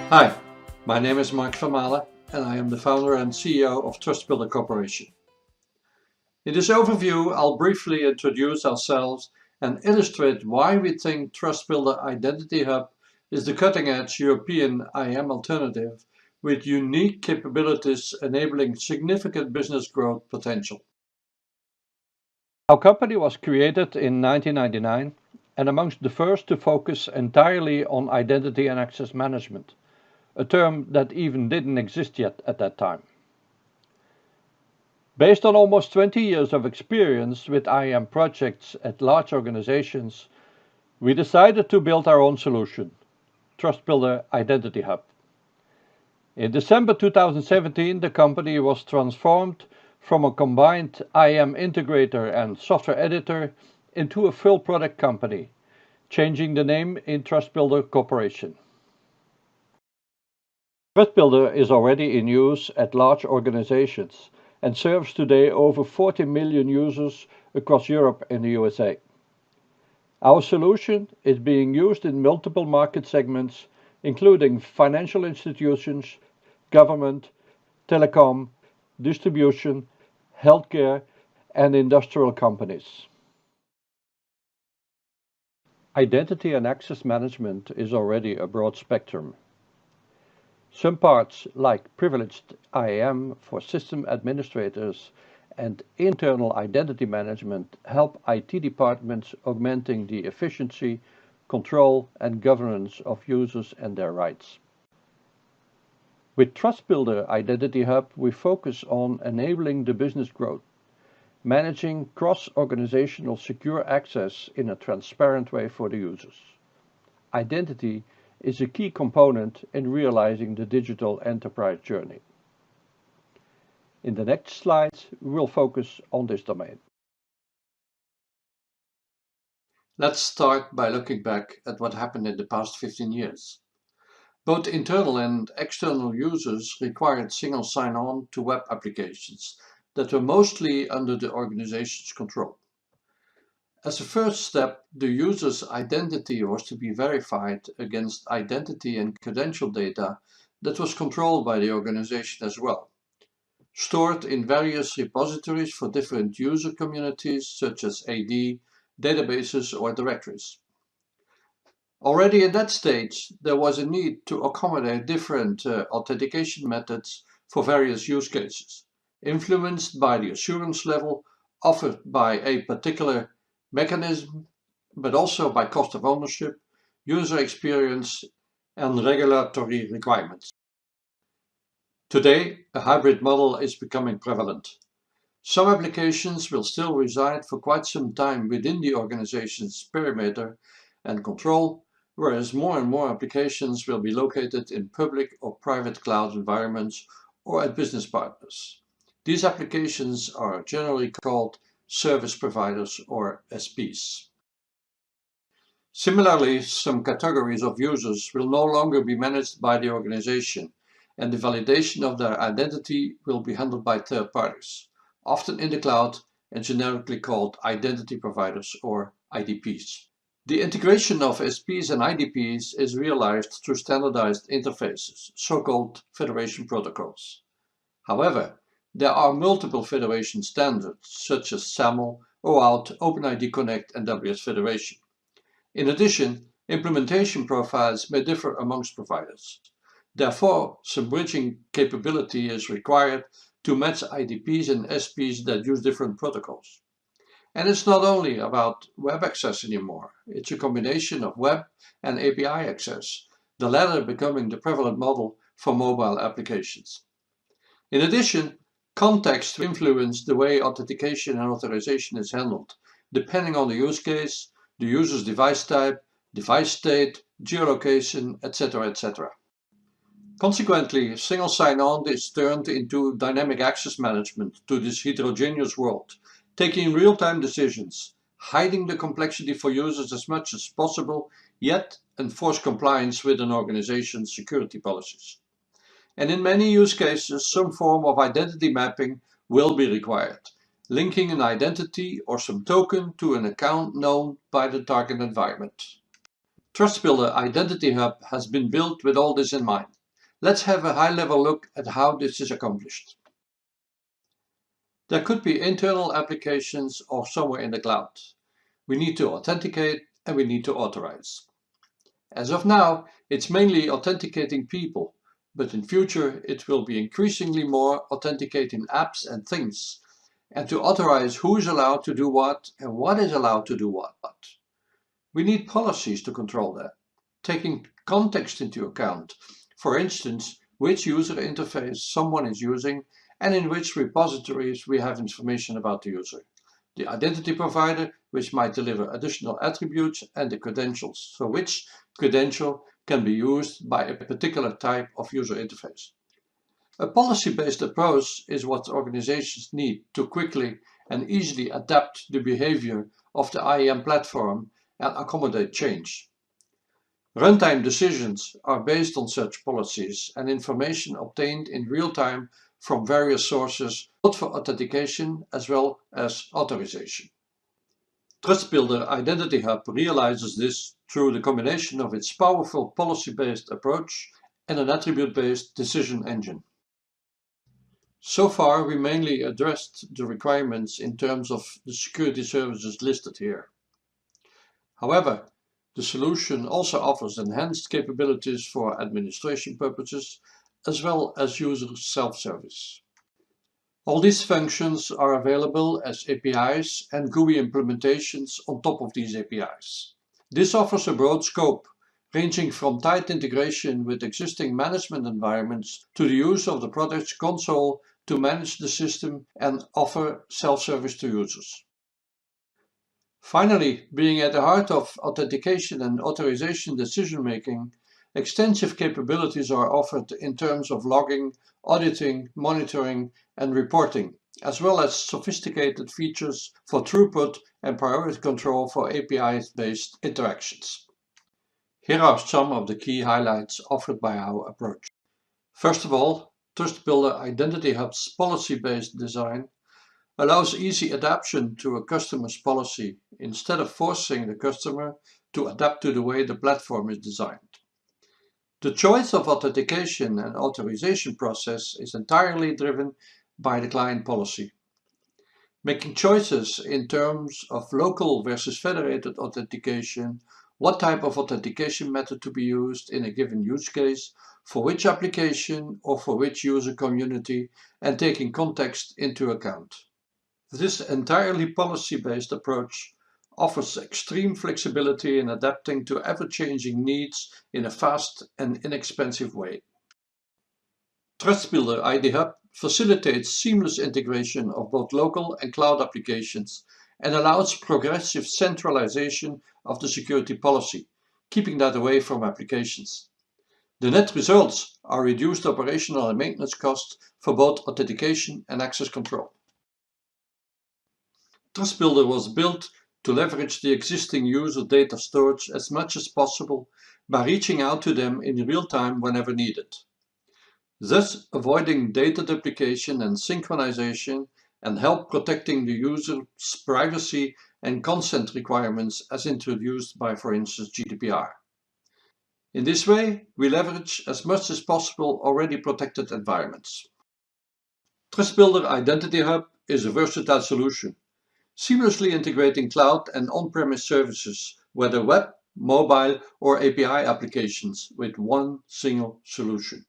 Hi, my name is Mark van Malen and I am the founder and CEO of TrustBuilder Corporation. In this overview, I'll briefly introduce ourselves and illustrate why we think TrustBuilder Identity Hub is the cutting-edge European IAM alternative with unique capabilities enabling significant business growth potential. Our company was created in 1999 and amongst the first to focus entirely on identity and access management, a term that even didn't exist yet at that time. Based on almost 20 years of experience with IAM projects at large organizations, we decided to build our own solution, TrustBuilder Identity Hub. In December 2017, the company was transformed from a combined IAM integrator and software editor into a full product company, changing the name in TrustBuilder Corporation. TrustBuilder is already in use at large organizations and serves today over 40 million users across Europe and the USA. Our solution is being used in multiple market segments, including financial institutions, government, telecom, distribution, healthcare, and industrial companies. Identity and access management is already a broad spectrum. Some parts, like privileged IAM for system administrators and internal identity management, help IT departments augmenting the efficiency, control, and governance of users and their rights. With TrustBuilder Identity Hub, we focus on enabling the business growth, managing cross-organizational secure access in a transparent way for the users. Identity is a key component in realizing the digital enterprise journey. In the next slides, we will focus on this domain. Let's start by looking back at what happened in the past 15 years. Both internal and external users required single sign-on to web applications that were mostly under the organization's control. As a first step, the user's identity was to be verified against identity and credential data that was controlled by the organization as well, stored in various repositories for different user communities such as AD, databases, or directories. Already at that stage, there was a need to accommodate different authentication methods for various use cases, influenced by the assurance level offered by a particular mechanism, but also by cost of ownership, user experience, and regulatory requirements. Today, a hybrid model is becoming prevalent. Some applications will still reside for quite some time within the organization's perimeter and control, whereas more and more applications will be located in public or private cloud environments or at business partners. These applications are generally called service providers or SPs. Similarly, some categories of users will no longer be managed by the organization, and the validation of their identity will be handled by third parties, often in the cloud and generically called identity providers or IDPs. The integration of SPs and IDPs is realized through standardized interfaces, so-called federation protocols. However, there are multiple federation standards such as SAML, OAuth, OpenID Connect, and WS Federation. In addition, implementation profiles may differ amongst providers. Therefore, some bridging capability is required to match IDPs and SPs that use different protocols. And it's not only about web access anymore, it's a combination of web and API access, the latter becoming the prevalent model for mobile applications. In addition, context influences the way authentication and authorization is handled, depending on the use case, the user's device type, device state, geolocation, etc., etc. Consequently, single sign-on is turned into dynamic access management to this heterogeneous world, taking real-time decisions, hiding the complexity for users as much as possible, yet enforce compliance with an organization's security policies. And in many use cases, some form of identity mapping will be required, linking an identity or some token to an account known by the target environment. TrustBuilder Identity Hub has been built with all this in mind. Let's have a high-level look at how this is accomplished. There could be internal applications or somewhere in the cloud. We need to authenticate and we need to authorize. As of now, it's mainly authenticating people, but in future it will be increasingly more authenticating apps and things, and to authorize who is allowed to do what and what is allowed to do what. We need policies to control that, taking context into account. For instance, which user interface someone is using and in which repositories we have information about the user. The identity provider, which might deliver additional attributes, and the credentials, so which credential can be used by a particular type of user interface. A policy-based approach is what organizations need to quickly and easily adapt the behavior of the IAM platform and accommodate change. Runtime decisions are based on such policies and information obtained in real time from various sources, both for authentication as well as authorization. TrustBuilder Identity Hub realizes this through the combination of its powerful policy-based approach and an attribute-based decision engine. So far, we mainly addressed the requirements in terms of the security services listed here. However, the solution also offers enhanced capabilities for administration purposes as well as user self-service. All these functions are available as APIs and GUI implementations on top of these APIs. This offers a broad scope, ranging from tight integration with existing management environments to the use of the product's console to manage the system and offer self-service to users. Finally, being at the heart of authentication and authorization decision-making, extensive capabilities are offered in terms of logging, auditing, monitoring, and reporting, as well as sophisticated features for throughput and priority control for API-based interactions. Here are some of the key highlights offered by our approach. First of all, TrustBuilder Identity Hub's policy-based design allows easy adaptation to a customer's policy instead of forcing the customer to adapt to the way the platform is designed. The choice of authentication and authorization process is entirely driven by the client policy. Making choices in terms of local versus federated authentication, what type of authentication method to be used in a given use case, for which application or for which user community, and taking context into account. This entirely policy-based approach offers extreme flexibility in adapting to ever-changing needs in a fast and inexpensive way. TrustBuilder ID Hub facilitates seamless integration of both local and cloud applications and allows progressive centralization of the security policy, keeping that away from applications. The net results are reduced operational and maintenance costs for both authentication and access control. TrustBuilder was built to leverage the existing user data storage as much as possible by reaching out to them in real time whenever needed, thus avoiding data duplication and synchronization and help protecting the user's privacy and consent requirements as introduced by, for instance, GDPR. In this way, we leverage as much as possible already protected environments. TrustBuilder Identity Hub is a versatile solution, seamlessly integrating cloud and on-premise services, whether web, mobile or API applications, with one single solution.